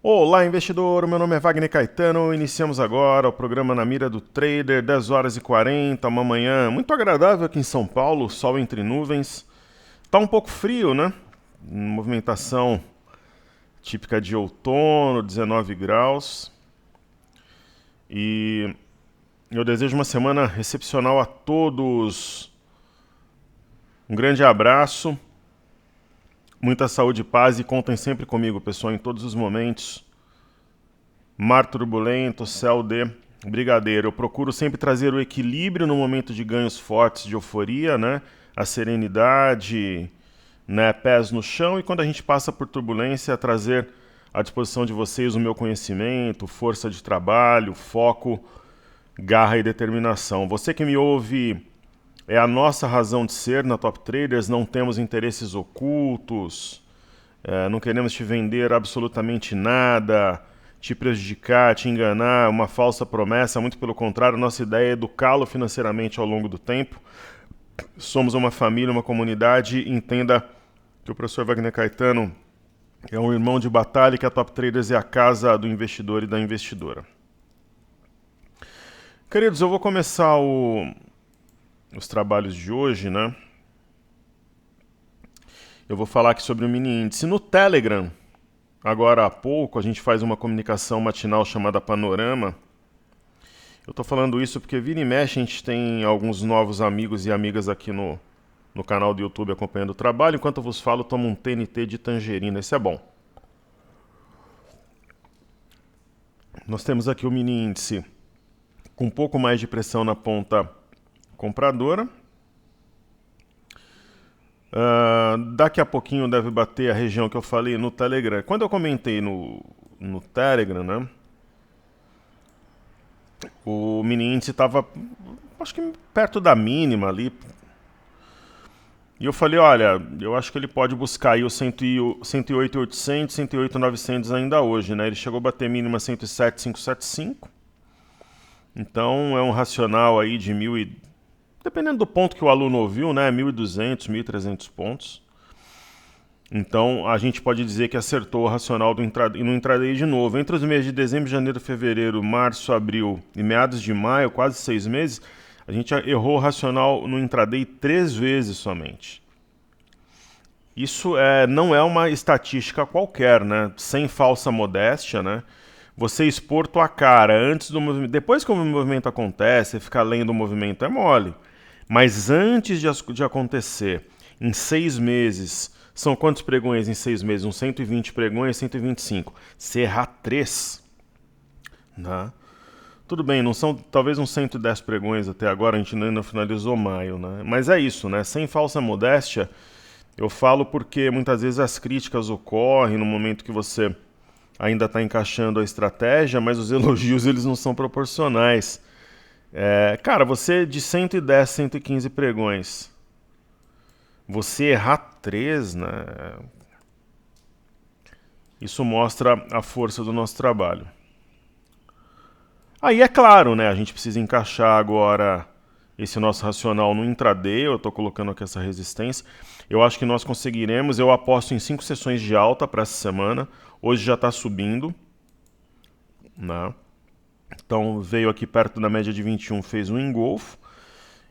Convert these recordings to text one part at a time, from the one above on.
Olá, investidor! Meu nome é Wagner Caetano. Iniciamos agora o programa Na Mira do Trader, 10 horas e 40, uma manhã muito agradável aqui em São Paulo, sol entre nuvens. Tá um pouco frio, né? Movimentação típica de outono, 19 graus. E eu desejo uma semana excepcional a todos. Um grande abraço, muita saúde e paz e contem sempre comigo, pessoal, em todos os momentos. Mar turbulento, céu de brigadeiro. Eu procuro sempre trazer o equilíbrio no momento de ganhos fortes de euforia, né? A serenidade, né? Pés no chão. E quando a gente passa por turbulência, trazer à disposição de vocês o meu conhecimento, força de trabalho, foco, garra e determinação. Você que me ouve é a nossa razão de ser na Top Traders. Não temos interesses ocultos, não queremos te vender absolutamente nada, te prejudicar, te enganar, uma falsa promessa. Muito pelo contrário, nossa ideia é educá-lo financeiramente ao longo do tempo. Somos uma família, uma comunidade. Entenda que o professor Wagner Caetano é um irmão de batalha e que a Top Traders é a casa do investidor e da investidora. Queridos, eu vou começar os trabalhos de hoje, né? Eu vou falar aqui sobre o mini índice. No Telegram, agora há pouco, a gente faz uma comunicação matinal chamada Panorama. Eu estou falando isso porque vira e mexe a gente tem alguns novos amigos e amigas aqui no canal do YouTube acompanhando o trabalho. Enquanto eu vos falo, tomo um TNT de tangerina. Esse é bom. Nós temos aqui o mini índice com um pouco mais de pressão na ponta compradora. Daqui a pouquinho deve bater a região que eu falei no Telegram. Quando eu comentei no Telegram, né? O mini índice estava, acho que perto da mínima ali. E eu falei, olha, eu acho que ele pode buscar aí o 108.800, 108.900 ainda hoje, né? Ele chegou a bater mínima 107.575. Então é um racional aí de dependendo do ponto que o aluno ouviu, né? 1.200, 1.300 pontos. Então a gente pode dizer que acertou o racional no intraday de novo. Entre os meses de dezembro, janeiro, fevereiro, março, abril e meados de maio, quase 6 meses, a gente errou o racional no intraday 3 vezes somente. Isso não é uma estatística qualquer, né? Sem falsa modéstia, né? Você expor tua cara antes do movimento. Depois que o movimento acontece, ficar lendo o movimento é mole. Mas antes de acontecer, em 6 meses, são quantos pregões em 6 meses? Uns 120 pregões, 125. Se errar 3, né? Tudo bem, não são talvez uns 110 pregões até agora, a gente ainda não finalizou maio, né? Mas é isso, né? Sem falsa modéstia, eu falo porque muitas vezes as críticas ocorrem no momento que você ainda está encaixando a estratégia, mas os elogios eles não são proporcionais. Cara, você de 110, 115 pregões, você errar 3, né? Isso mostra a força do nosso trabalho. Aí é claro, né? A gente precisa encaixar agora esse nosso racional no intraday. Eu estou colocando aqui essa resistência. Eu acho que nós conseguiremos. Eu aposto em 5 sessões de alta para essa semana. Hoje já está subindo, né? Então veio aqui perto da média de 21, fez um engolfo.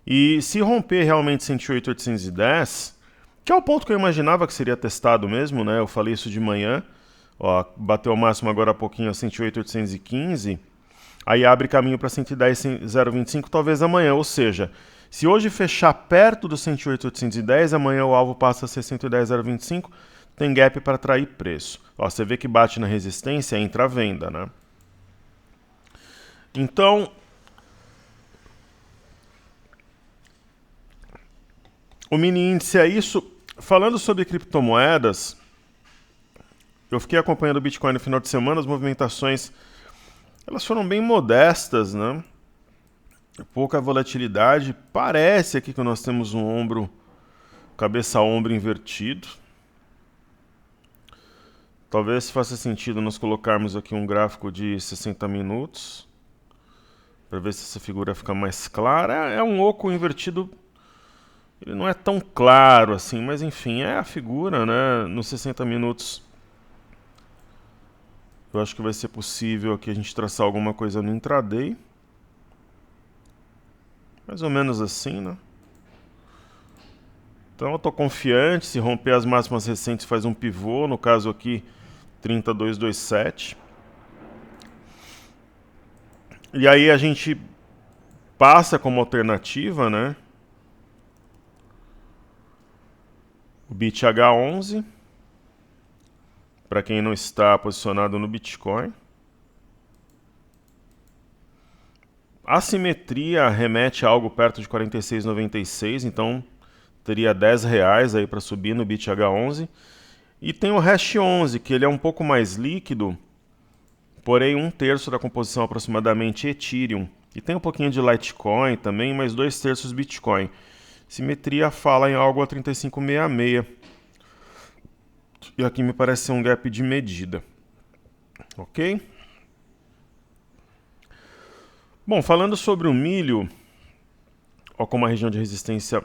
E se romper realmente 108.810, que é o ponto que eu imaginava que seria testado mesmo, né? Eu falei isso de manhã. Ó, bateu o máximo agora há pouquinho a 108.815. Aí abre caminho para 110.025 talvez amanhã. Ou seja, se hoje fechar perto do 108.810, amanhã o alvo passa a ser 110.025, tem gap para atrair preço. Ó, você vê que bate na resistência, entra a venda, né? Então, o mini índice é isso. Falando sobre criptomoedas, eu fiquei acompanhando o Bitcoin no final de semana, as movimentações elas foram bem modestas, né? Pouca volatilidade. Parece aqui que nós temos um ombro, cabeça-ombro invertido. Talvez faça sentido nós colocarmos aqui um gráfico de 60 minutos para ver se essa figura fica mais clara. É um oco invertido, ele não é tão claro assim, mas enfim, é a figura, né? Nos 60 minutos Eu acho que vai ser possível aqui a gente traçar alguma coisa no intraday. Mais ou menos assim, né? Então eu estou confiante, se romper as máximas recentes faz um pivô, no caso aqui 32,27. E aí a gente passa como alternativa, né? O BITH11, para quem não está posicionado no Bitcoin. A simetria remete a algo perto de 46,96, então teria R$10 aí para subir no BITH11. E tem o Hash 11, que ele é um pouco mais líquido, porém 1/3 da composição aproximadamente Ethereum. E tem um pouquinho de Litecoin também, mas 2/3 Bitcoin. Simetria fala em algo a 35,66. E aqui me parece ser um gap de medida. Ok? Bom, falando sobre o milho, ó como a região de resistência,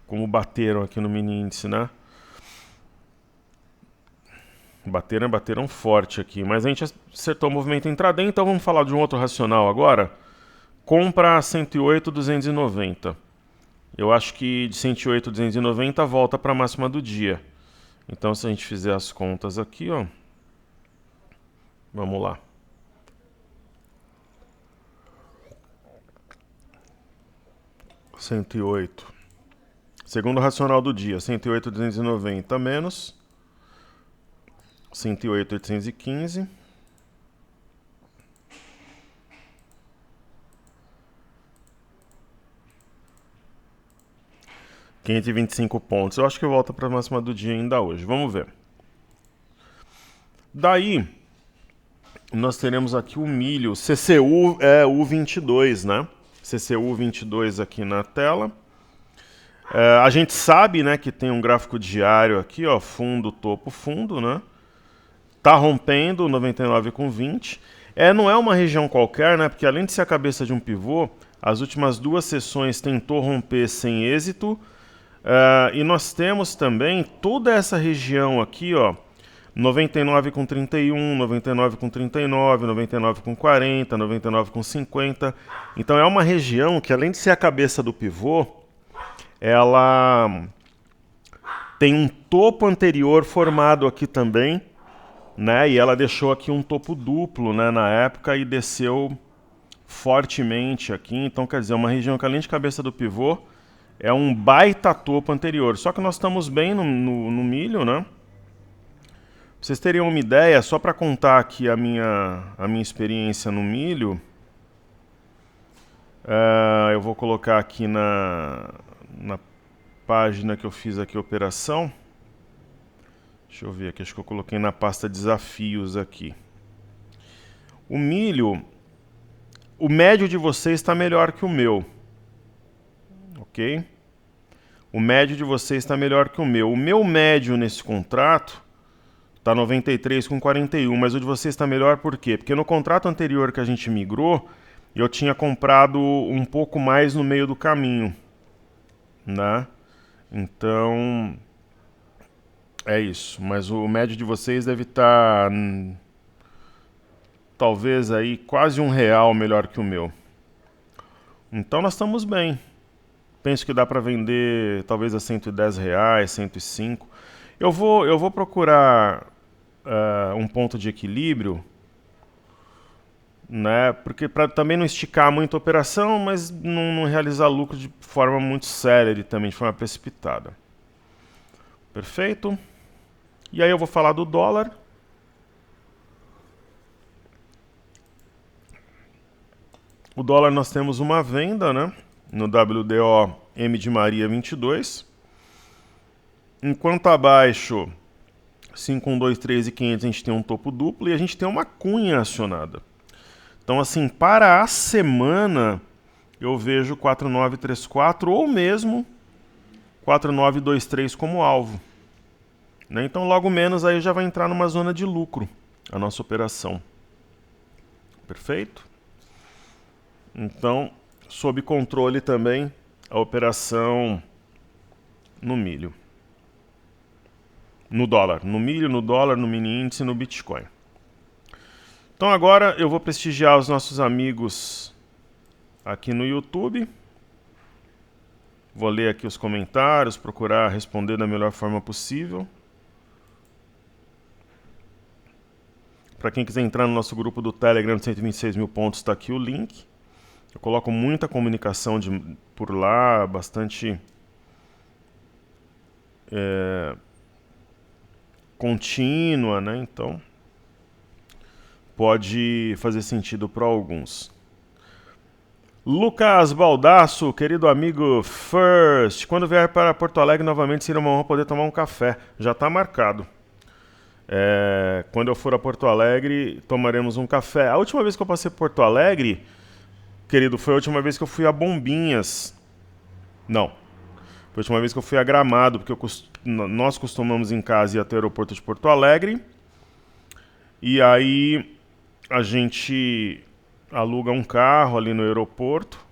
como bateram aqui no mini índice, né? Bateram forte aqui, mas a gente acertou o movimento intraday, então vamos falar de um outro racional agora. Compra a 108,290. Eu acho que de 108,290 volta para a máxima do dia. Então se a gente fizer as contas aqui, ó, vamos lá. (108). Segundo racional do dia, 108,290 menos 108,815. 525 pontos. Eu acho que volta para a máxima do dia ainda hoje. Vamos ver. Daí, nós teremos aqui o milho, CCU U22, né? CCU 22 aqui na tela. A gente sabe, né, que tem um gráfico diário aqui, ó, fundo, topo, fundo, né? Tá rompendo 99,20. Não é uma região qualquer, né? Porque além de ser a cabeça de um pivô, as últimas duas sessões tentou romper sem êxito. E nós temos também toda essa região aqui, ó, 99,31, 99,39, 99,40, 99,50. Então é uma região que, além de ser a cabeça do pivô, ela tem um topo anterior formado aqui também, né? E ela deixou aqui um topo duplo, né, na época, e desceu fortemente aqui. Então, quer dizer, uma região que, além de cabeça do pivô, é um baita topo anterior. Só que nós estamos bem no milho, né? Pra vocês terem uma ideia, só para contar aqui a minha experiência no milho, eu vou colocar aqui na página que eu fiz aqui a operação. Deixa eu ver aqui, acho que eu coloquei na pasta desafios aqui. O milho, o médio de vocês está melhor que o meu. Ok? O médio de vocês está melhor que o meu. O meu médio nesse contrato está 93,41, mas o de vocês está melhor por quê? Porque no contrato anterior que a gente migrou, eu tinha comprado um pouco mais no meio do caminho, né? Então, é isso. Mas o médio de vocês deve estar, talvez aí, quase R$1 melhor que o meu. Então nós estamos bem. Penso que dá para vender talvez a R$110, 105. Eu vou procurar um ponto de equilíbrio, né? Porque para também não esticar muito a operação, mas não realizar lucro de forma muito séria, também de forma precipitada. Perfeito? E aí eu vou falar do dólar. O dólar nós temos uma venda, né? No WDO M de Maria 22. Enquanto abaixo 5,123 e 500 a gente tem um topo duplo e a gente tem uma cunha acionada. Então, assim, para a semana eu vejo 4934 ou mesmo 4923 como alvo, né? Então, logo menos aí já vai entrar numa zona de lucro a nossa operação. Perfeito? Então, sob controle também a operação no milho. No dólar. No milho, no dólar, no mini índice e no Bitcoin. Então agora eu vou prestigiar os nossos amigos aqui no YouTube. Vou ler aqui os comentários, procurar responder da melhor forma possível. Para quem quiser entrar no nosso grupo do Telegram de 126 mil pontos, está aqui o link. Eu coloco muita comunicação por lá, bastante contínua, né? Então pode fazer sentido para alguns. Lucas Baldasso, querido amigo First, quando vier para Porto Alegre novamente seria uma honra poder tomar um café. Já está marcado. Quando eu for a Porto Alegre, tomaremos um café. A última vez que eu passei por Porto Alegre, querido, foi a última vez que eu fui a Bombinhas. Não. Foi a última vez que eu fui a Gramado, porque nós costumamos em casa ir até o aeroporto de Porto Alegre. E aí a gente aluga um carro ali no aeroporto.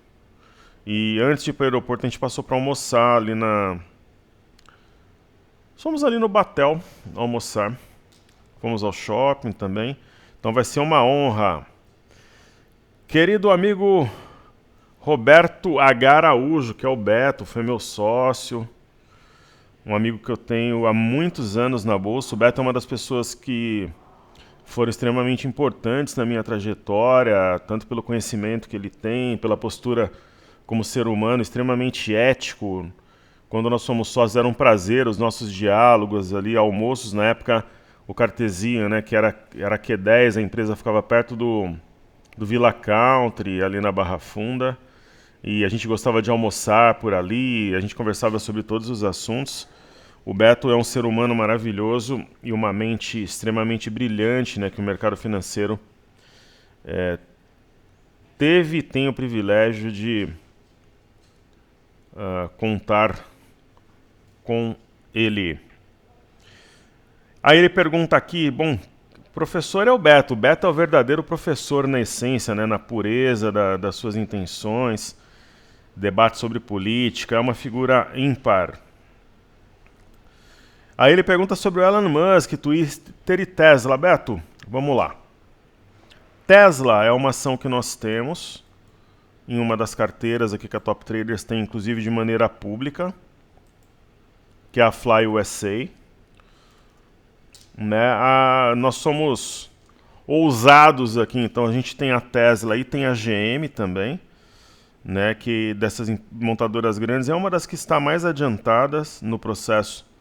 E antes de ir para o aeroporto, a gente passou para almoçar ali Fomos ali no Batel almoçar. Fomos ao shopping também. Então vai ser uma honra. Querido amigo Roberto H. Araújo, que é o Beto, foi meu sócio. Um amigo que eu tenho há muitos anos na Bolsa. O Beto é uma das pessoas que foram extremamente importantes na minha trajetória, tanto pelo conhecimento que ele tem, pela postura como ser humano, extremamente ético. Quando nós somos sócios, era um prazer os nossos diálogos ali, almoços, na época, o Cartesian, né, que era Q10, a empresa ficava perto do Villa Country, ali na Barra Funda, e a gente gostava de almoçar por ali, a gente conversava sobre todos os assuntos. O Beto é um ser humano maravilhoso e uma mente extremamente brilhante, né, que o mercado financeiro teve e tem o privilégio de contar com ele. Aí ele pergunta aqui, bom, professor é o Beto é o verdadeiro professor na essência, né, na pureza das suas intenções, debate sobre política, é uma figura ímpar. Aí ele pergunta sobre o Elon Musk, Twitter e Tesla. Beto, vamos lá. Tesla é uma ação que nós temos em uma das carteiras aqui que a Top Traders tem, inclusive de maneira pública, que é a Fly USA. Né? Nós somos ousados aqui, então a gente tem a Tesla e tem a GM também, né? Que dessas montadoras grandes é uma das que está mais adiantadas no processo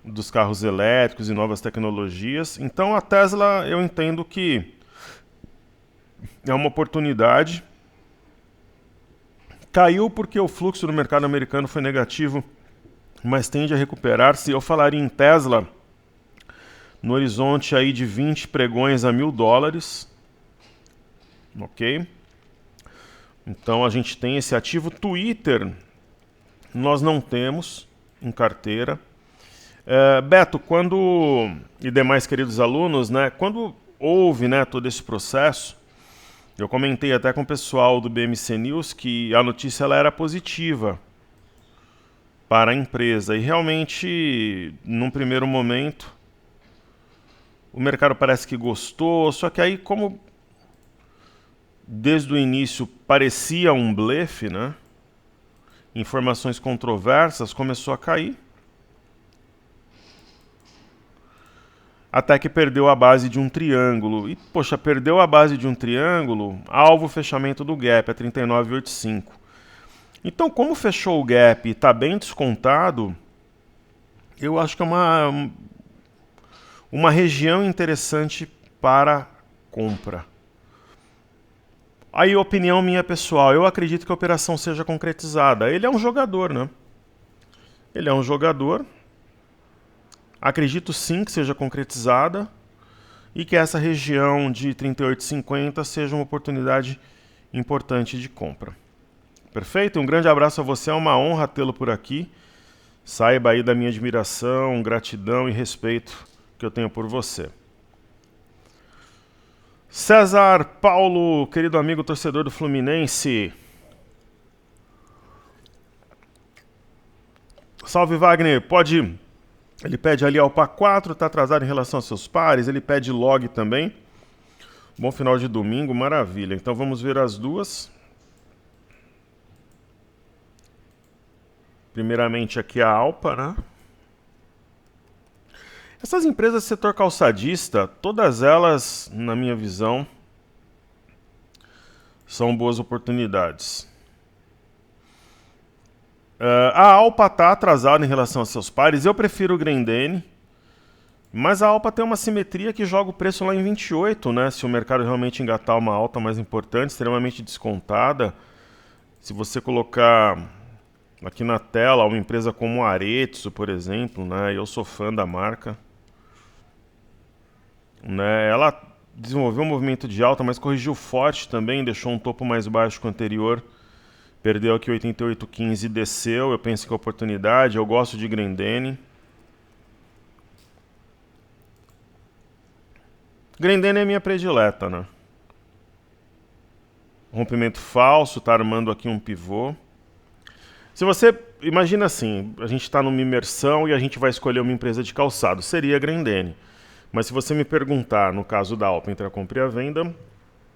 dos carros elétricos e novas tecnologias. Então a Tesla eu entendo que é uma oportunidade. Caiu porque o fluxo do mercado americano foi negativo, mas tende a recuperar-se. Eu falaria em Tesla no horizonte aí de 20 pregões a $1.000, ok? Então a gente tem esse ativo. Twitter nós não temos em carteira. Beto, e demais queridos alunos, né, quando houve, né, todo esse processo, eu comentei até com o pessoal do BMC News que a notícia ela era positiva para a empresa. E realmente, num primeiro momento, o mercado parece que gostou, só que aí, como desde o início parecia um blefe, né, informações controversas, começou a cair. Até que perdeu a base de um triângulo. E, poxa, perdeu a base de um triângulo, alvo fechamento do gap, é 39,85. Então, como fechou o gap e está bem descontado, eu acho que é uma região interessante para compra. Aí, opinião minha pessoal, eu acredito que a operação seja concretizada. Ele é um jogador, né? Ele é um jogador. Acredito sim que seja concretizada e que essa região de 38,50 seja uma oportunidade importante de compra. Perfeito? Um grande abraço a você, é uma honra tê-lo por aqui. Saiba aí da minha admiração, gratidão e respeito que eu tenho por você. César Paulo, querido amigo torcedor do Fluminense. Salve Wagner, ele pede ali Alpa 4, está atrasado em relação aos seus pares, ele pede log também. Bom final de domingo, maravilha. Então vamos ver as duas. Primeiramente aqui a Alpa, né? Essas empresas do setor calçadista, todas elas, na minha visão, são boas oportunidades. A Alpa está atrasada em relação aos seus pares. Eu prefiro o Grendene, mas a Alpa tem uma simetria que joga o preço lá em 28, né? Se o mercado realmente engatar uma alta mais importante, extremamente descontada. Se você colocar aqui na tela uma empresa como a Arezzo, por exemplo, né? Eu sou fã da marca. Né? Ela desenvolveu um movimento de alta, mas corrigiu forte também, deixou um topo mais baixo que o anterior. Perdeu aqui 88,15 e desceu. Eu penso que é oportunidade. Eu gosto de Grendene. Grendene é minha predileta, né? Rompimento falso, tá armando aqui um pivô. Se você imagina assim, a gente está numa imersão e a gente vai escolher uma empresa de calçado, seria a Grendene. Mas se você me perguntar, no caso da Alpa, entre a compra e a venda,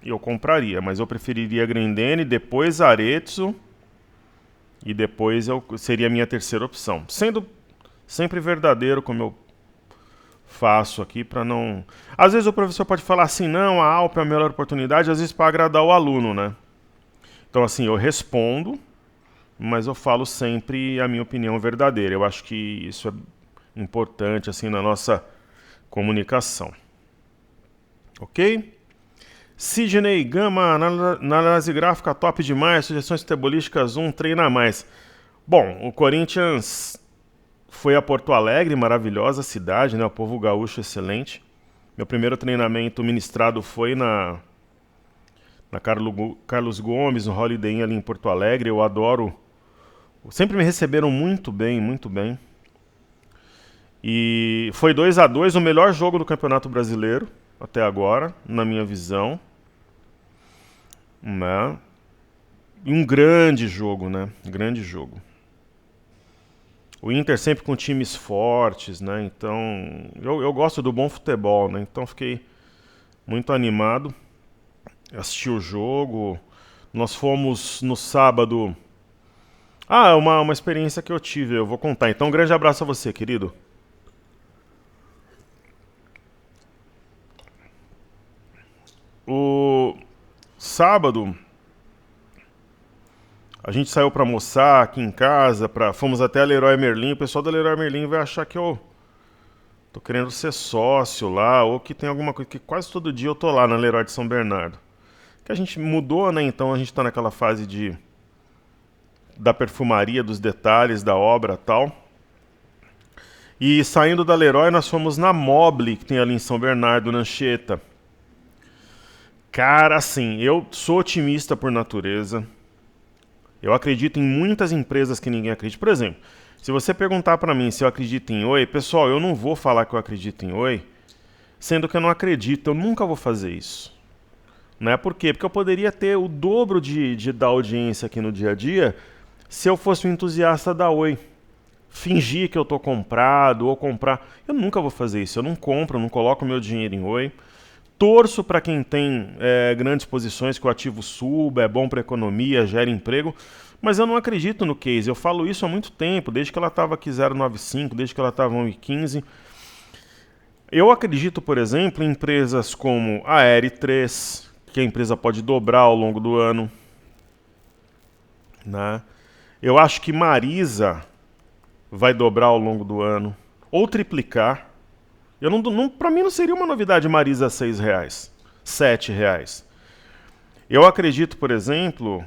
eu compraria, mas eu preferiria a Grendene, depois a Arezzo e depois seria a minha terceira opção. Sendo sempre verdadeiro, como eu faço aqui, para não... Às vezes o professor pode falar assim, não, a Alpa é a melhor oportunidade, às vezes para agradar o aluno, né? Então assim, eu respondo, mas eu falo sempre a minha opinião verdadeira. Eu acho que isso é importante assim na nossa comunicação. Ok? Sidney Gama, na análise gráfica top demais, sugestões futebolísticas 1, treina mais. Bom, o Corinthians foi a Porto Alegre, maravilhosa cidade, né? O povo gaúcho excelente. Meu primeiro treinamento ministrado foi na Carlos Gomes, no Holiday Inn ali em Porto Alegre. Eu adoro. Sempre me receberam muito bem, muito bem. E foi 2-2, o melhor jogo do Campeonato Brasileiro até agora, na minha visão. Né? E um grande jogo, né? Grande jogo. O Inter sempre com times fortes, né? Então, eu gosto do bom futebol, né? Então fiquei muito animado. Assisti o jogo. Nós fomos no sábado. Uma experiência que eu tive, eu vou contar. Então, um grande abraço a você, querido. O sábado, a gente saiu para almoçar aqui em casa, fomos até a Leroy Merlin. O pessoal da Leroy Merlin vai achar que eu tô querendo ser sócio lá, ou que tem alguma coisa, que quase todo dia eu tô lá na Leroy de São Bernardo. Que a gente mudou, né? Então a gente tá naquela fase da perfumaria, dos detalhes da obra e tal. E saindo da Leroy, nós fomos na Mobile, que tem ali em São Bernardo, na Anchieta. Cara, assim, eu sou otimista por natureza. Eu acredito em muitas empresas que ninguém acredita. Por exemplo, se você perguntar para mim se eu acredito em Oi, pessoal, eu não vou falar que eu acredito em Oi, sendo que eu não acredito. Eu nunca vou fazer isso. Né? Por quê? Porque eu poderia ter o dobro da audiência aqui no dia a dia se eu fosse um entusiasta da Oi. Fingir que eu tô comprado ou comprar. Eu nunca vou fazer isso. Eu não compro, não coloco meu dinheiro em Oi. Torço para quem tem grandes posições, que o ativo suba, é bom para a economia, gera emprego, mas eu não acredito no case. Eu falo isso há muito tempo, desde que ela estava aqui 0,95, desde que ela estava 1,15. Eu acredito, por exemplo, em empresas como a R3, que a empresa pode dobrar ao longo do ano. Né? Eu acho que Marisa vai dobrar ao longo do ano, ou triplicar. Para mim não seria uma novidade Marisa a R$6, R$7. Eu acredito, por exemplo,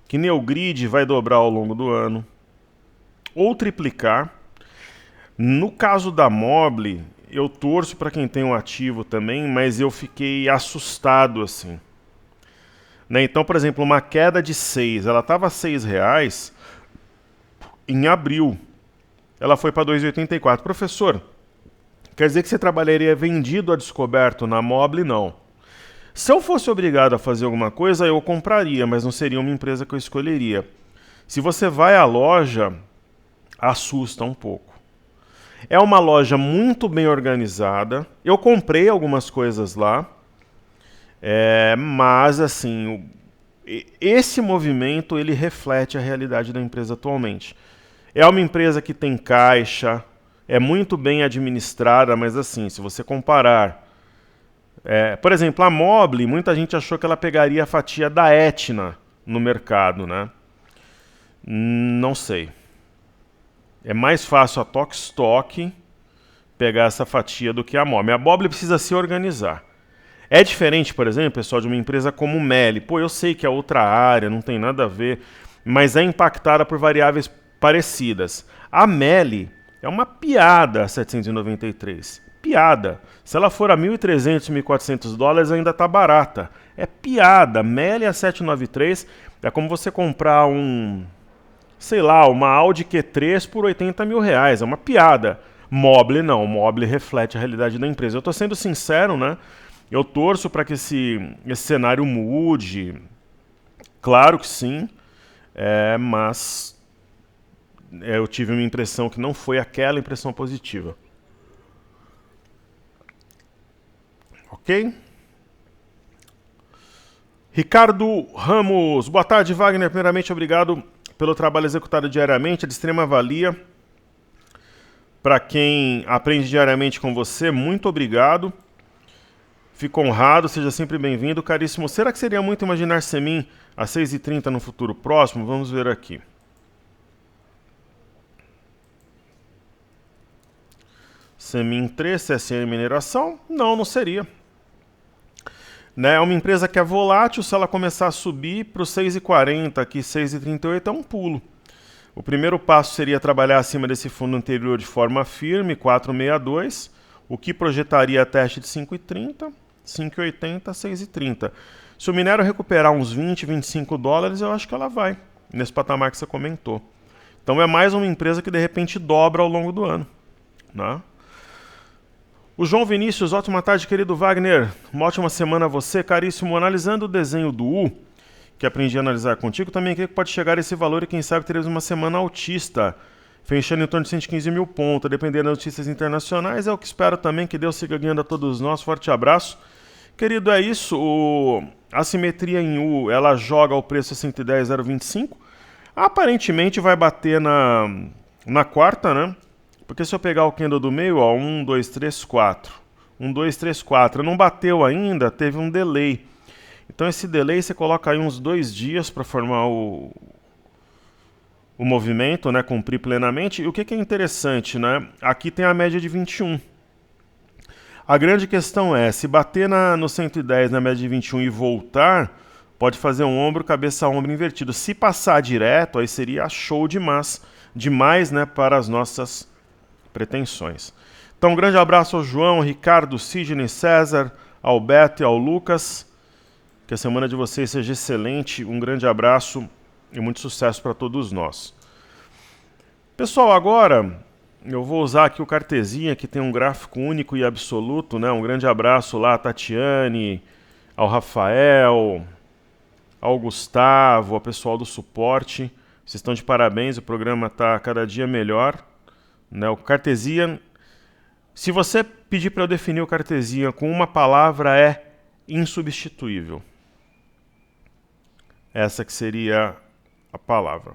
que Neogrid vai dobrar ao longo do ano, ou triplicar. No caso da Mobile, eu torço para quem tem um ativo também, mas eu fiquei assustado assim. Né? Então, por exemplo, uma queda de 6, ela estava a R$6 em abril. Ela foi para 2,84. Professor, quer dizer que você trabalharia vendido a descoberto na Mobile? Não. Se eu fosse obrigado a fazer alguma coisa, eu compraria, mas não seria uma empresa que eu escolheria. Se você vai à loja, assusta um pouco. É uma loja muito bem organizada. Eu comprei algumas coisas lá, mas assim, esse movimento ele reflete a realidade da empresa atualmente. É uma empresa que tem caixa, é muito bem administrada, mas assim, se você comparar, por exemplo, a Mobile, muita gente achou que ela pegaria a fatia da Etna no mercado, né? Não sei. É mais fácil a Tok pegar essa fatia do que a Mobile. A Mobile precisa se organizar. É diferente, por exemplo, pessoal, de uma empresa como o Meli. Pô, eu sei que é outra área, não tem nada a ver, mas é impactada por variáveis parecidas. A Meli é uma piada a 793. Piada. Se ela for a 1.300, 1.400 dólares, ainda está barata. É piada. Meli a 793 é como você comprar sei lá, uma Audi Q3 por 80 mil reais. É uma piada. Mobile não. Mobile reflete a realidade da empresa. Eu estou sendo sincero, né? Eu torço para que esse cenário mude. Claro que sim. Mas eu tive uma impressão que não foi aquela impressão positiva. Ok? Ricardo Ramos. Boa tarde, Wagner. Primeiramente, obrigado pelo trabalho executado diariamente. É de extrema valia para quem aprende diariamente com você. Muito obrigado. Fico honrado, seja sempre bem-vindo. Caríssimo, será que seria muito imaginar Semin às 6h30 no futuro próximo? Vamos ver aqui. Semin 3, CSN Mineração? Não, não seria. Né? É uma empresa que é volátil, se ela começar a subir para os 6h40, aqui 6h38 é um pulo. O primeiro passo seria trabalhar acima desse fundo anterior de forma firme, 462, o que projetaria a teste de 5h30, 5h80, 6h30. Se o minério recuperar uns 20, 25 dólares, eu acho que ela vai, nesse patamar que você comentou. Então é mais uma empresa que de repente dobra ao longo do ano. Né? O João Vinícius, ótima tarde, querido Wagner. Uma ótima semana a você, caríssimo. Analisando o desenho do U, que aprendi a analisar contigo, também creio que pode chegar a esse valor e quem sabe teremos uma semana altista, fechando em torno de 115 mil pontos. Dependendo das notícias internacionais, é o que espero também, que Deus siga guiando a todos nós. Forte abraço. Querido, é isso. A simetria em U, ela joga o preço a 110,025. Aparentemente vai bater na quarta, né? Porque se eu pegar o candle do meio, ó, 1, 2, 3, 4. 1, 2, 3, 4. Não bateu ainda, teve um delay. Então esse delay você coloca aí uns 2 dias para formar o movimento, né? Cumprir plenamente. E o que é interessante, né? Aqui tem a média de 21. A grande questão é, se bater no 110 na média de 21 e voltar, pode fazer um ombro, cabeça, ombro invertido. Se passar direto, aí seria show demais, né, para as nossas pretensões. Então, um grande abraço ao João, Ricardo, Sidney, César, ao Beto e ao Lucas. Que a semana de vocês seja excelente. Um grande abraço e muito sucesso para todos nós. Pessoal, agora eu vou usar aqui o Cartesia, que tem um gráfico único e absoluto, né? Um grande abraço lá a Tatiane, ao Rafael, ao Gustavo, ao pessoal do suporte. Vocês estão de parabéns, o programa está cada dia melhor. Né? O Cartesian, se você pedir para eu definir o Cartesian com uma palavra, é insubstituível. Essa que seria a palavra.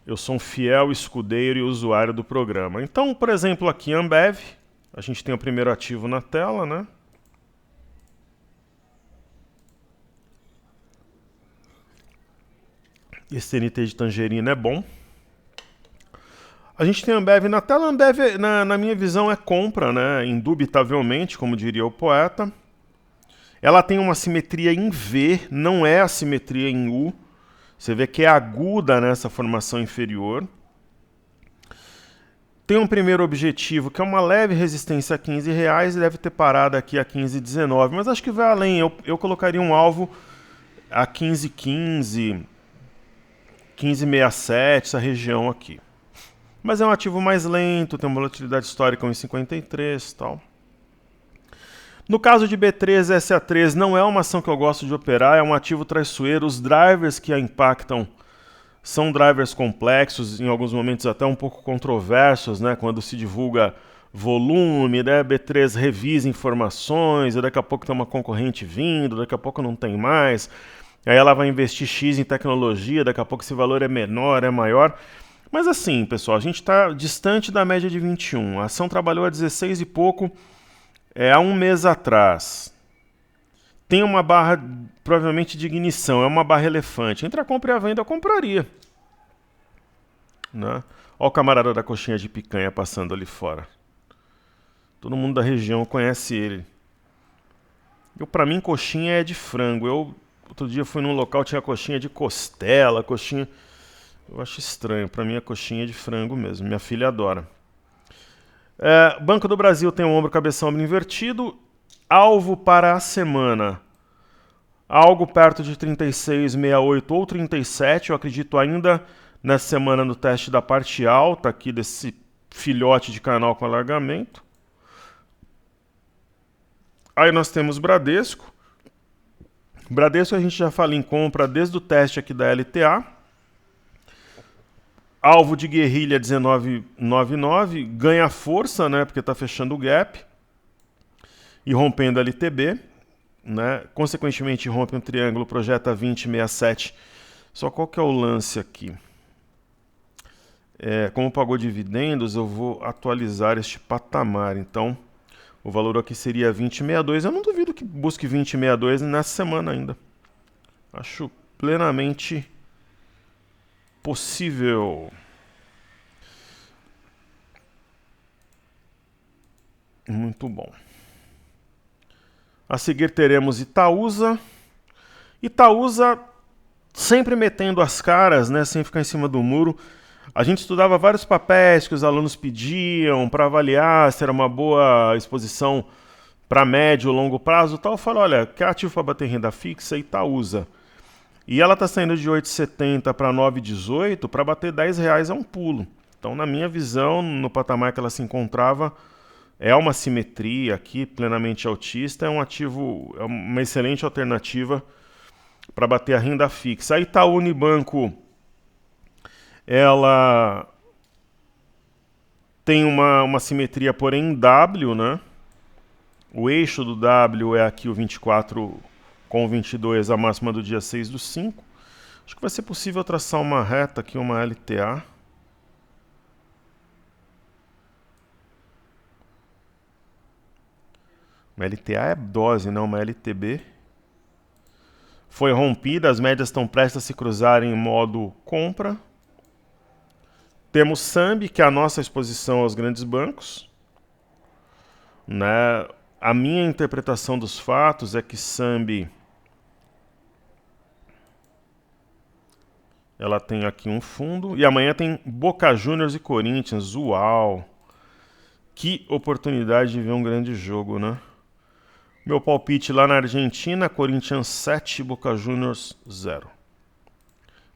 Eu sou um fiel escudeiro e usuário do programa. Então, por exemplo, aqui Ambev, a gente tem o primeiro ativo na tela, né? Esse TNT de tangerina é bom. A gente tem a Ambev na tela. A Ambev, na minha visão, é compra, né? Indubitavelmente, como diria o poeta. Ela tem uma simetria em V, não é a simetria em U. Você vê que é aguda nessa formação inferior. Tem um primeiro objetivo, que é uma leve resistência a R$15, e deve ter parado aqui a 15,19. Mas acho que vai além. Eu colocaria um alvo a 15,15, 15,67, essa região aqui. Mas é um ativo mais lento, tem uma volatilidade histórica 1,53 e tal. No caso de B3, SA3 não é uma ação que eu gosto de operar, é um ativo traiçoeiro. Os drivers que a impactam São drivers complexos, em alguns momentos até um pouco controversos, né? Quando se divulga volume, né? B3 revisa informações, e daqui a pouco tem uma concorrente vindo, daqui a pouco não tem mais. Aí ela vai investir X em tecnologia, daqui a pouco esse valor é menor, é maior. Mas assim, pessoal, a gente está distante da média de 21. A ação trabalhou a 16 e pouco há um mês atrás. Tem uma barra provavelmente de ignição, é uma barra elefante. Entre a compra e a venda eu compraria. Né? Olha o camarada da coxinha de picanha passando ali fora. Todo mundo da região conhece ele. Para mim, coxinha é de frango. Outro dia fui num local, tinha coxinha de costela, coxinha... Eu acho estranho, para mim a coxinha é de frango mesmo. Minha filha adora. Banco do Brasil tem um ombro, cabeção, ombro invertido. Alvo para a semana. Algo perto de 36,68 ou 37. Eu acredito ainda nessa semana no teste da parte alta aqui desse filhote de canal com alargamento. Aí nós temos Bradesco. Bradesco a gente já fala em compra desde o teste aqui da LTA. Alvo de guerrilha 19,99. Ganha força, né? Porque está fechando o gap. E rompendo a LTB. Né? Consequentemente rompe um triângulo, projeta 20,67. Só qual que é o lance aqui? Como pagou dividendos, eu vou atualizar este patamar. Então, o valor aqui seria 20,62. Eu não duvido que busque 20,62 nessa semana ainda. Acho plenamente possível. Muito bom. A seguir teremos Itaúsa. Itaúsa sempre metendo as caras, né, sem ficar em cima do muro. A gente estudava vários papéis que os alunos pediam para avaliar se era uma boa exposição para médio ou longo prazo. Tal. Eu falo, olha, quer ativo para bater renda fixa? Itaúsa. E ela está saindo de 8,70 para 9,18, para bater R$10 é um pulo. Então, na minha visão, no patamar que ela se encontrava, é uma simetria aqui, plenamente altista, é um ativo, é uma excelente alternativa para bater a renda fixa. A Itaú Unibanco, ela tem uma simetria, porém em W, né? O eixo do W é aqui o 24 com o 22, a máxima do dia 6/5. Acho que vai ser possível traçar uma reta aqui, uma LTA. Uma LTA é dose, não uma LTB. Foi rompida, as médias estão prestes a se cruzar em modo compra. Temos SAMB, que é a nossa exposição aos grandes bancos. Né? A minha interpretação dos fatos é que SAMB ela tem aqui um fundo. E amanhã tem Boca Juniors e Corinthians. Uau! Que oportunidade de ver um grande jogo, né? Meu palpite lá na Argentina, Corinthians 7, Boca Juniors 0.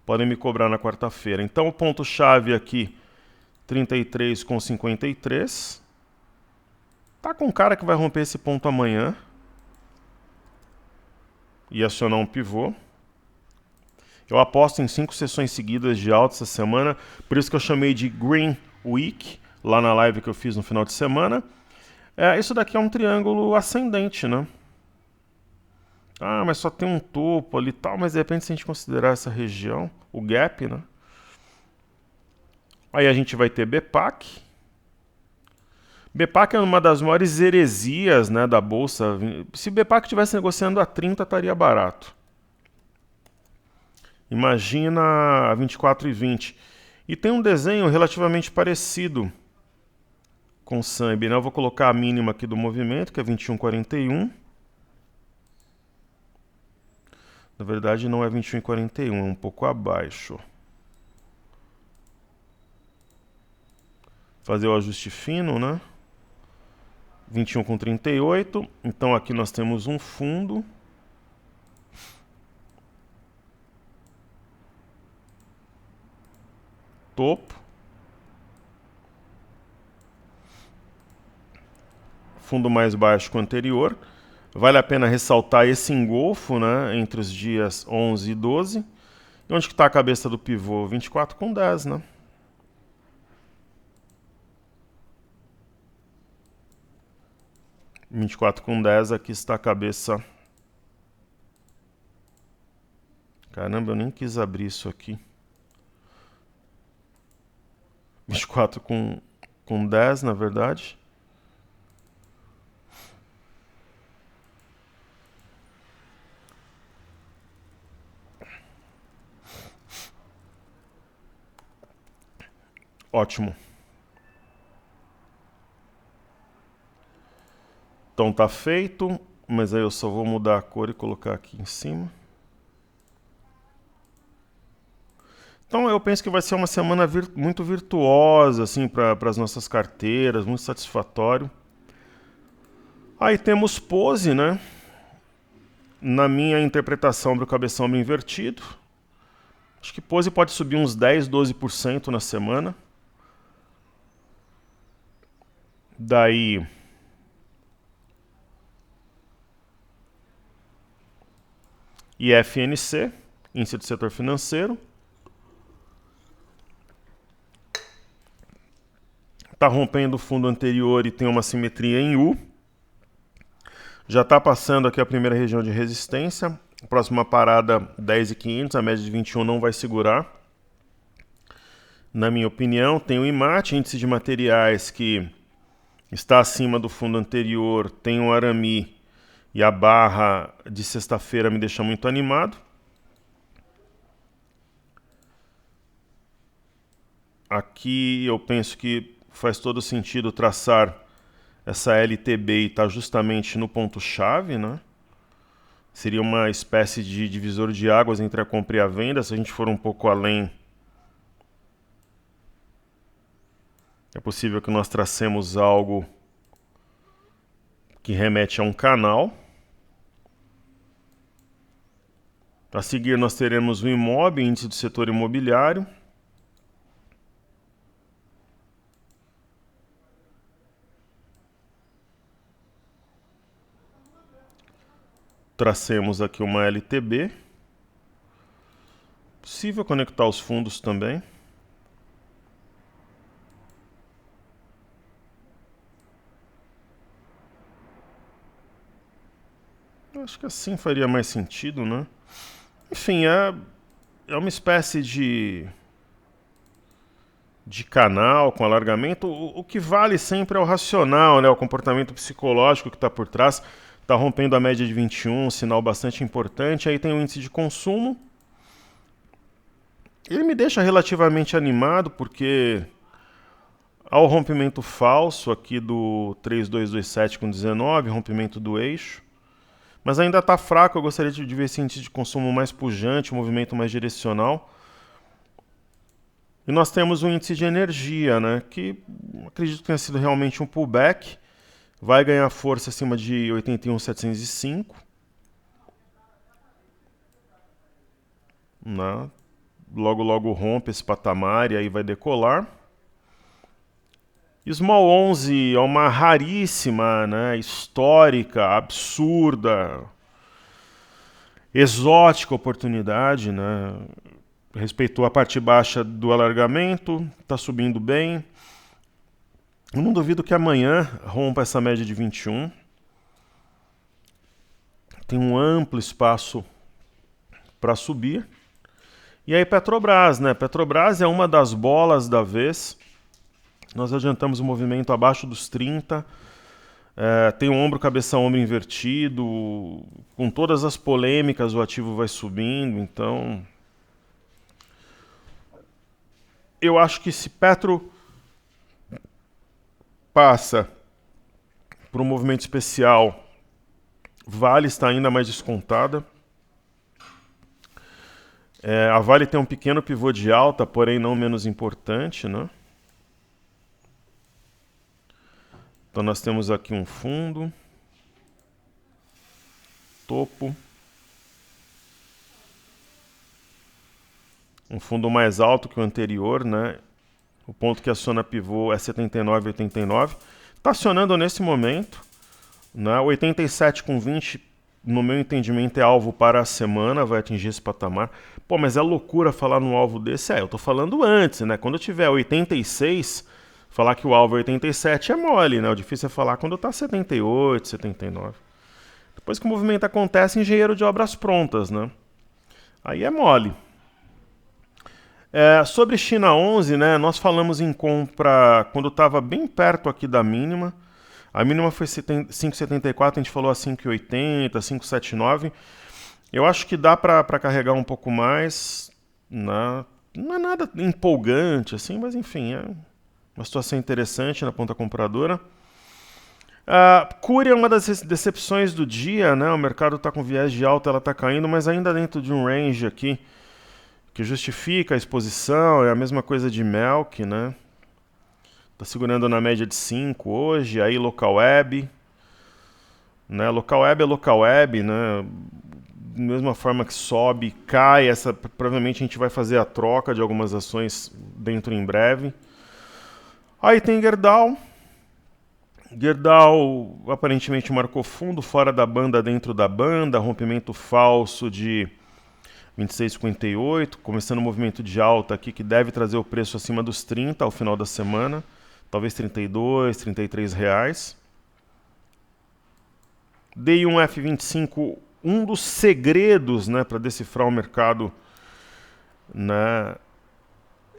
Podem me cobrar na quarta-feira. Então o ponto-chave aqui, 33,53. Tá com cara que vai romper esse ponto amanhã. E acionar um pivô. Eu aposto em 5 sessões seguidas de alta essa semana. Por isso que eu chamei de Green Week, lá na live que eu fiz no final de semana. Isso daqui é um triângulo ascendente, né? Ah, mas só tem um topo ali e tal, mas de repente se a gente considerar essa região, o gap, né? Aí a gente vai ter BPAC. BPAC é uma das maiores heresias, né, da bolsa. Se o BPAC estivesse negociando a 30, estaria barato. Imagina a 24,20. E tem um desenho relativamente parecido com o SAMB, né? Eu vou colocar a mínima aqui do movimento, que é 21,41. Na verdade não é 21,41, é um pouco abaixo. Fazer o ajuste fino, né? 21,38. Então aqui nós temos um fundo. Topo. Fundo mais baixo que o anterior. Vale a pena ressaltar esse engolfo, né, entre os dias 11 e 12. E onde que está a cabeça do pivô? 24,10, né? R$ 24,10, aqui está a cabeça. Caramba, eu nem quis abrir isso aqui. 24,10, na verdade. Ótimo. Então tá feito, mas aí eu só vou mudar a cor e colocar aqui em cima. Então eu penso que vai ser uma semana muito virtuosa assim para as nossas carteiras, muito satisfatório. Aí temos pose, né? Na minha interpretação do cabeção ombro invertido. Acho que pose pode subir uns 10, 12% na semana. Daí IFNC, índice do setor financeiro. Está rompendo o fundo anterior e tem uma simetria em U. Já está passando aqui a primeira região de resistência. Próxima parada 10.500, a média de 21 não vai segurar. Na minha opinião, tem o IMAT, índice de materiais, que está acima do fundo anterior. Tem o Arami e a barra de sexta-feira me deixa muito animado. Aqui eu penso que faz todo sentido traçar essa LTB e está justamente no ponto-chave, né? Seria uma espécie de divisor de águas entre a compra e a venda. Se a gente for um pouco além, é possível que nós tracemos algo que remete a um canal. A seguir nós teremos o IMOB, índice do setor imobiliário. Tracemos aqui uma LTB. Possível conectar os fundos também. Acho que assim faria mais sentido, né? Enfim, é uma espécie de canal com alargamento. O que vale sempre é o racional, né? O comportamento psicológico que está por trás. Está rompendo a média de 21, um sinal bastante importante. Aí tem o índice de consumo. Ele me deixa relativamente animado, porque há o rompimento falso aqui do 3227 com 19, rompimento do eixo. Mas ainda está fraco, eu gostaria de ver esse índice de consumo mais pujante, um movimento mais direcional. E nós temos o índice de energia, né, que acredito que tenha sido realmente um pullback. Vai ganhar força acima de 81.705. Né? Logo, logo rompe esse patamar e aí vai decolar. Small 11 é uma raríssima, né, histórica, absurda, exótica oportunidade, né? Respeitou a parte baixa do alargamento, está subindo bem. Eu não duvido que amanhã rompa essa média de 21. Tem um amplo espaço para subir. E aí Petrobras, né? Petrobras é uma das bolas da vez. Nós adiantamos o movimento abaixo dos 30. Tem um ombro, cabeça, ombro invertido. Com todas as polêmicas, o ativo vai subindo. Então, eu acho que se Petro passa por um movimento especial, Vale está ainda mais descontada. A Vale tem um pequeno pivô de alta, porém não menos importante, né? Então nós temos aqui um fundo, topo, um fundo mais alto que o anterior, né? O ponto que aciona pivô é 79,89. Está acionando nesse momento, né? 87,20 no meu entendimento, é alvo para a semana, vai atingir esse patamar. Pô, mas é loucura falar num alvo desse? Eu tô falando antes, né? Quando eu tiver 86, falar que o alvo é 87 é mole, né? O difícil é falar quando tá 78, 79. Depois que o movimento acontece, engenheiro de obras prontas, né? Aí é mole. Sobre China 11, né? Nós falamos em compra quando estava bem perto aqui da mínima. A mínima foi 5,74, a gente falou a 5,80, 5,79. Eu acho que dá para carregar um pouco mais. Né? Não é nada empolgante, assim, mas enfim, é uma situação interessante na ponta compradora. A Cury é uma das decepções do dia, né? O mercado está com viés de alta, ela está caindo, mas ainda dentro de um range aqui que justifica a exposição. É a mesma coisa de Melk, né? Está segurando na média de 5 hoje, aí local web, né? Local web é local web, né? Da mesma forma que sobe, cai, provavelmente a gente vai fazer a troca de algumas ações dentro em breve. Aí tem Gerdau. Gerdau aparentemente marcou fundo, fora da banda, dentro da banda, rompimento falso de 26,58, começando um movimento de alta aqui que deve trazer o preço acima dos 30 ao final da semana, talvez 32, 33 reais. Dei um F25, um dos segredos, né, para decifrar o mercado, né?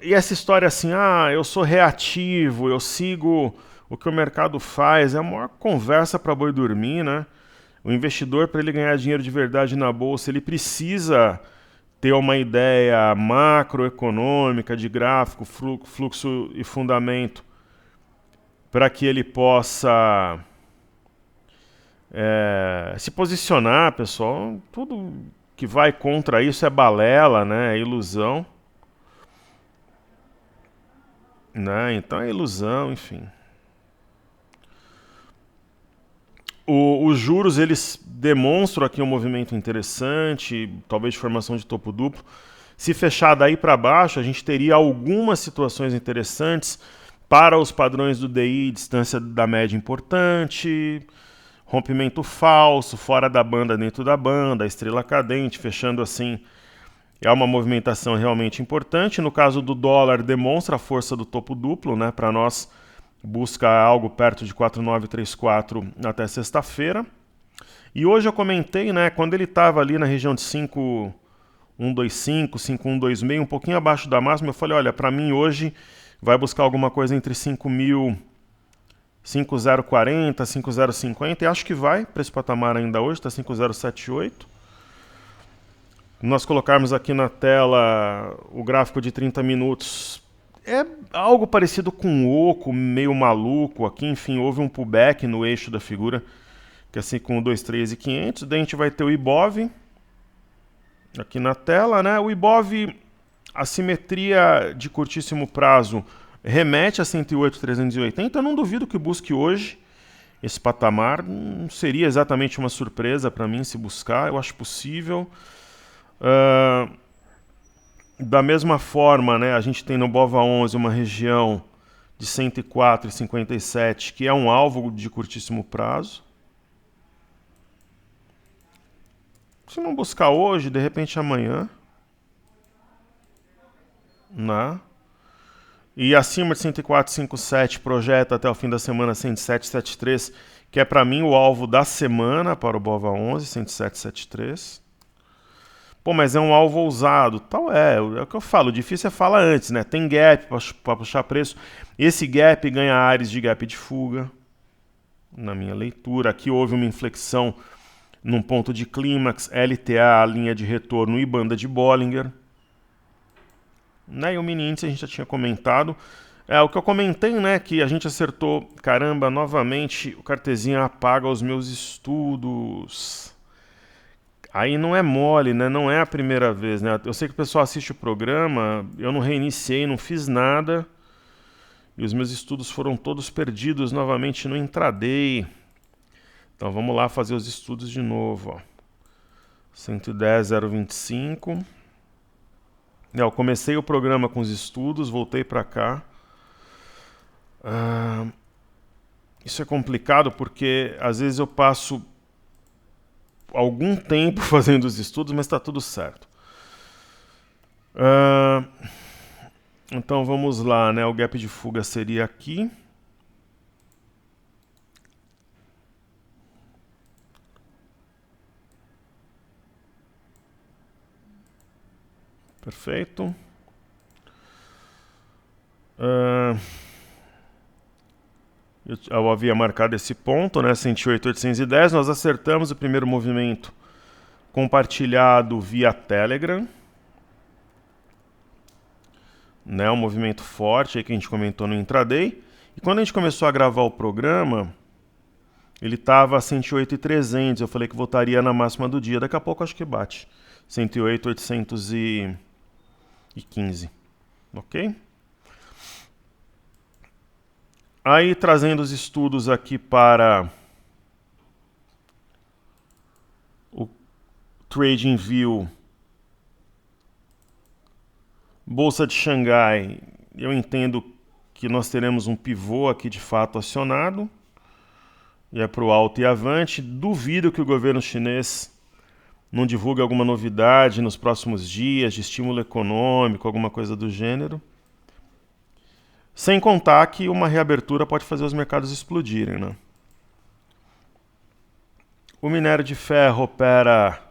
E essa história assim, eu sou reativo, eu sigo o que o mercado faz, é a maior conversa para boi dormir, né? O investidor, para ele ganhar dinheiro de verdade na bolsa, ele precisa ter uma ideia macroeconômica, de gráfico, fluxo e fundamento, para que ele possa se posicionar, pessoal. Tudo que vai contra isso é balela, né? É ilusão. Né? Então é ilusão, enfim. Os juros, eles demonstram aqui um movimento interessante, talvez de formação de topo duplo. Se fechar daí para baixo, a gente teria algumas situações interessantes para os padrões do DI, distância da média importante, rompimento falso, fora da banda, dentro da banda, estrela cadente, fechando assim, é uma movimentação realmente importante. No caso do dólar, demonstra a força do topo duplo, né? Para nós, busca algo perto de 4,934 até sexta-feira. E hoje eu comentei, né, quando ele estava ali na região de 5,125, 5,126, um pouquinho abaixo da máxima, eu falei, olha, para mim hoje vai buscar alguma coisa entre 5,040, 5,050, e acho que vai para esse patamar ainda hoje, está 5,078. Nós colocarmos aqui na tela o gráfico de 30 minutos, é algo parecido com um oco, meio maluco aqui, enfim, houve um pullback no eixo da figura, que é assim com o 2,3,500, daí a gente vai ter o Ibov, aqui na tela, né? O Ibov, a simetria de curtíssimo prazo remete a 108,380, eu não duvido que busque hoje esse patamar, não seria exatamente uma surpresa para mim se buscar, eu acho possível. Da mesma forma, né, a gente tem no BOVA11 uma região de 104,57, que é um alvo de curtíssimo prazo. Se não buscar hoje, de repente amanhã. Né? E acima de 104,57 projeta até o fim da semana 107,73, que é para mim o alvo da semana para o BOVA11, 107,73. Pô, mas é um alvo ousado. Tal é o que eu falo, o difícil é falar antes, né? Tem gap para puxar preço. Esse gap ganha áreas de gap de fuga, na minha leitura. Aqui houve uma inflexão num ponto de clímax, LTA, linha de retorno e banda de Bollinger. Né? E o mini índice a gente já tinha comentado. O que eu comentei, né, que a gente acertou, caramba, novamente o Cartesia apaga os meus estudos. Aí não é mole, né? Não é a primeira vez, né? Eu sei que o pessoal assiste o programa, eu não reiniciei, não fiz nada. E os meus estudos foram todos perdidos novamente no intraday. Então vamos lá fazer os estudos de novo, ó. 110,025. Eu comecei o programa com os estudos, voltei para cá. Isso é complicado porque às vezes eu passo algum tempo fazendo os estudos, mas está tudo certo. Então vamos lá, né? O gap de fuga seria aqui. Perfeito. Eu havia marcado esse ponto, né? 108.810. Nós acertamos o primeiro movimento compartilhado via Telegram. Né? Um movimento forte aí que a gente comentou no intraday. E quando a gente começou a gravar o programa, ele estava a 108.300. Eu falei que voltaria na máxima do dia. Daqui a pouco acho que bate. 108.815. Ok? Aí, trazendo os estudos aqui para o TradingView, Bolsa de Xangai, eu entendo que nós teremos um pivô aqui de fato acionado, e é para o alto e avante. Duvido que o governo chinês não divulgue alguma novidade nos próximos dias de estímulo econômico, alguma coisa do gênero. Sem contar que uma reabertura pode fazer os mercados explodirem, né? O minério de ferro opera...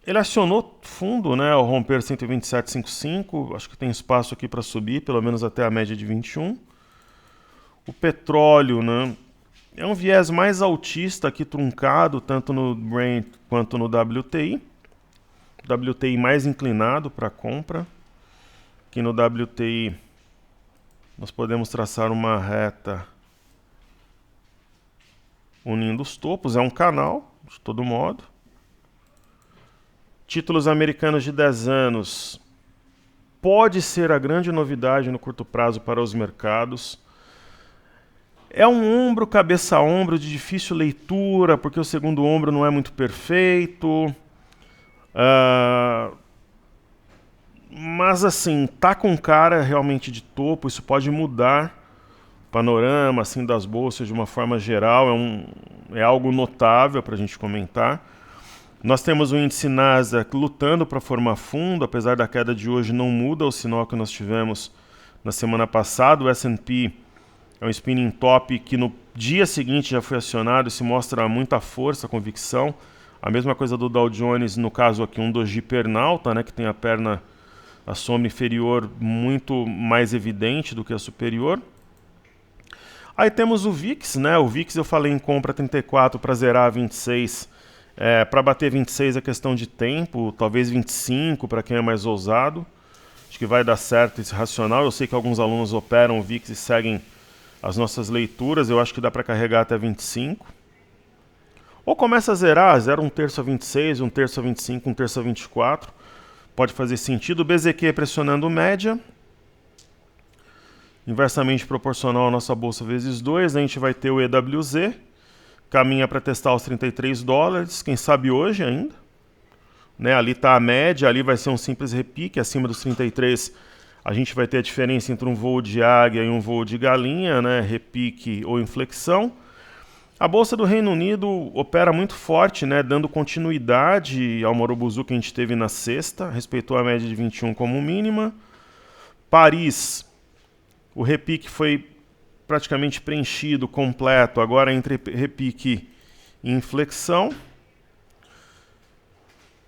Ele acionou fundo, né, ao romper 127,55. Acho que tem espaço aqui para subir, pelo menos até a média de 21. O petróleo, né, é um viés mais altista aqui, truncado, tanto no Brent quanto no WTI. WTI mais inclinado para compra. Aqui no WTI nós podemos traçar uma reta unindo os topos. É um canal, de todo modo. Títulos americanos de 10 anos pode ser a grande novidade no curto prazo para os mercados. É um ombro, cabeça a ombro de difícil leitura, porque o segundo ombro não é muito perfeito. Mas assim, tá com cara realmente de topo, isso pode mudar o panorama assim, das bolsas de uma forma geral, é algo notável para a gente comentar. Nós temos o índice Nasdaq lutando para formar fundo, apesar da queda de hoje não muda o sinal que nós tivemos na semana passada. O S&P é um spinning top que no dia seguinte já foi acionado e se mostra muita força, convicção. A mesma coisa do Dow Jones, no caso aqui um doji pernalta, né, que tem a perna, a sombra inferior muito mais evidente do que a superior. Aí temos o VIX, né? O VIX eu falei em compra 34 para zerar 26. Para bater 26 é questão de tempo, talvez 25 para quem é mais ousado. Acho que vai dar certo esse racional. Eu sei que alguns alunos operam o VIX e seguem as nossas leituras. Eu acho que dá para carregar até 25. Ou começa a zerar, zera um terço a 26, um terço a 25, um terço a 24. Pode fazer sentido. O BZQ pressionando média. Inversamente proporcional à nossa bolsa vezes 2. A gente vai ter o EWZ. Caminha para testar os 33 dólares. Quem sabe hoje ainda. Né? Ali está a média. Ali vai ser um simples repique. Acima dos 33 a gente vai ter a diferença entre um voo de águia e um voo de galinha. Né? Repique ou inflexão. A Bolsa do Reino Unido opera muito forte, né, dando continuidade ao Morobuzu que a gente teve na sexta, respeitou a média de 21 como mínima. Paris, o repique foi praticamente preenchido, completo, agora entre repique e inflexão.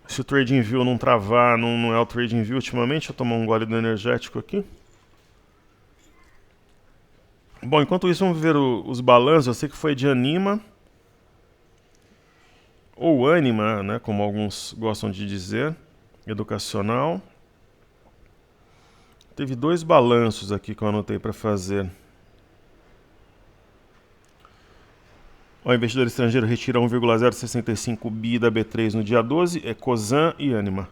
Se o TradingView não travar, não é o TradingView ultimamente, deixa eu tomar um gole do energético aqui. Bom, enquanto isso, vamos ver os balanços. Eu sei que foi de Anima, ou Anima, né, como alguns gostam de dizer, educacional. Teve 2 balanços aqui que eu anotei para fazer. O investidor estrangeiro retira 1,065 bi da B3 no dia 12, é Cosan e Anima.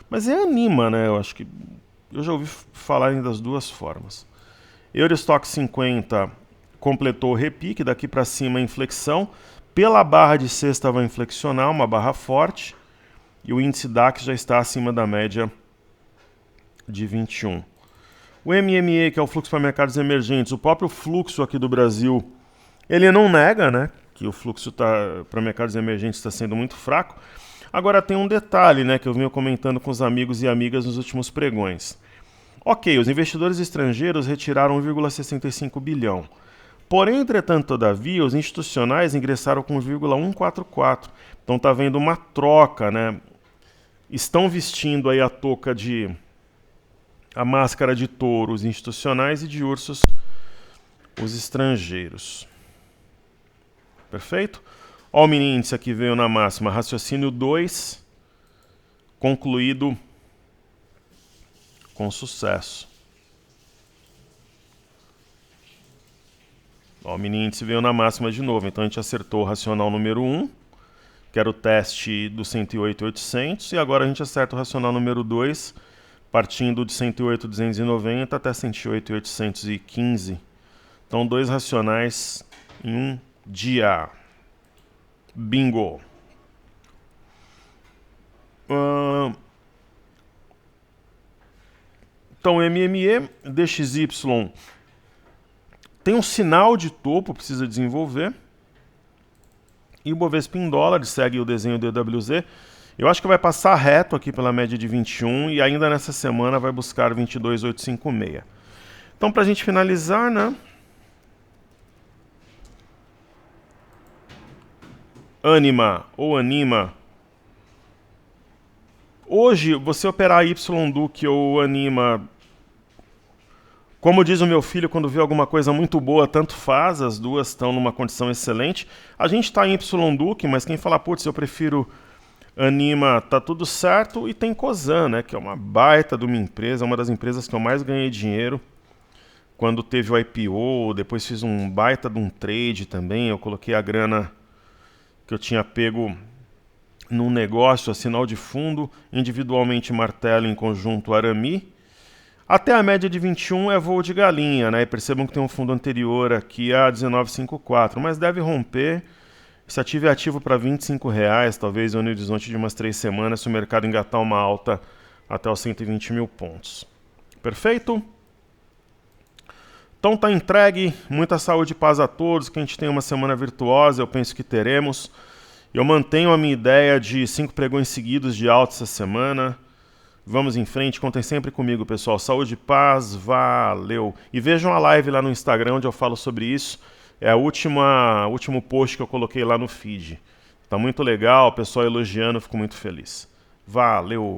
Mas é Anima, né? Eu acho que eu já ouvi falarem das duas formas. Eurostock 50 completou o repique, daqui para cima a inflexão. Pela barra de sexta vai inflexionar, uma barra forte. E o índice DAX já está acima da média de 21. O MME, que é o fluxo para mercados emergentes, o próprio fluxo aqui do Brasil, ele não nega, né, que o fluxo para mercados emergentes está sendo muito fraco. Agora tem um detalhe, né, que eu venho comentando com os amigos e amigas nos últimos pregões. Ok, os investidores estrangeiros retiraram 1,65 bilhão. Porém, entretanto, todavia, os institucionais ingressaram com 1,144. Então está havendo uma troca, né? Estão vestindo aí a máscara de touro os institucionais e de ursos os estrangeiros. Perfeito? Ó, o mini índice aqui veio na máxima, raciocínio 2, concluído com sucesso. Ó, o mini índice veio na máxima de novo, então a gente acertou o racional número 1, que era o teste do 108.800, e agora a gente acerta o racional número 2, partindo de 108.290 até 108.815. Então, 2 racionais em um dia. Bingo! Então, MME, DXY tem um sinal de topo, precisa desenvolver. E o Bovespa em dólares segue o desenho do EWZ. Eu acho que vai passar reto aqui pela média de 21 e ainda nessa semana vai buscar 22.856. Então, para a gente finalizar, né? Anima ou Anima. Hoje, você operar YDUQ ou Anima, como diz o meu filho, quando vê alguma coisa muito boa, tanto faz, as duas estão numa condição excelente. A gente está em YDUQ, mas quem fala, putz, eu prefiro Anima, tá tudo certo. E tem Cosan, né, que é uma baita de uma empresa, uma das empresas que eu mais ganhei dinheiro. Quando teve o IPO, depois fiz um baita de um trade também, eu coloquei a grana que eu tinha pego num negócio, a sinal de fundo, individualmente Martelo, em conjunto Arami. Até a média de 21 é voo de galinha, né? E percebam que tem um fundo anterior aqui a 19,54, mas deve romper. Esse ativo é ativo para R$25, talvez no horizonte de umas 3 semanas, se o mercado engatar uma alta até os 120 mil pontos. Perfeito? Então tá entregue, muita saúde e paz a todos, que a gente tenha uma semana virtuosa, eu penso que teremos. Eu mantenho a minha ideia de 5 pregões seguidos de alta essa semana. Vamos em frente, contem sempre comigo, pessoal. Saúde e paz, valeu! E vejam a live lá no Instagram, onde eu falo sobre isso. É o último post que eu coloquei lá no feed. Tá muito legal, o pessoal elogiando, eu fico muito feliz. Valeu!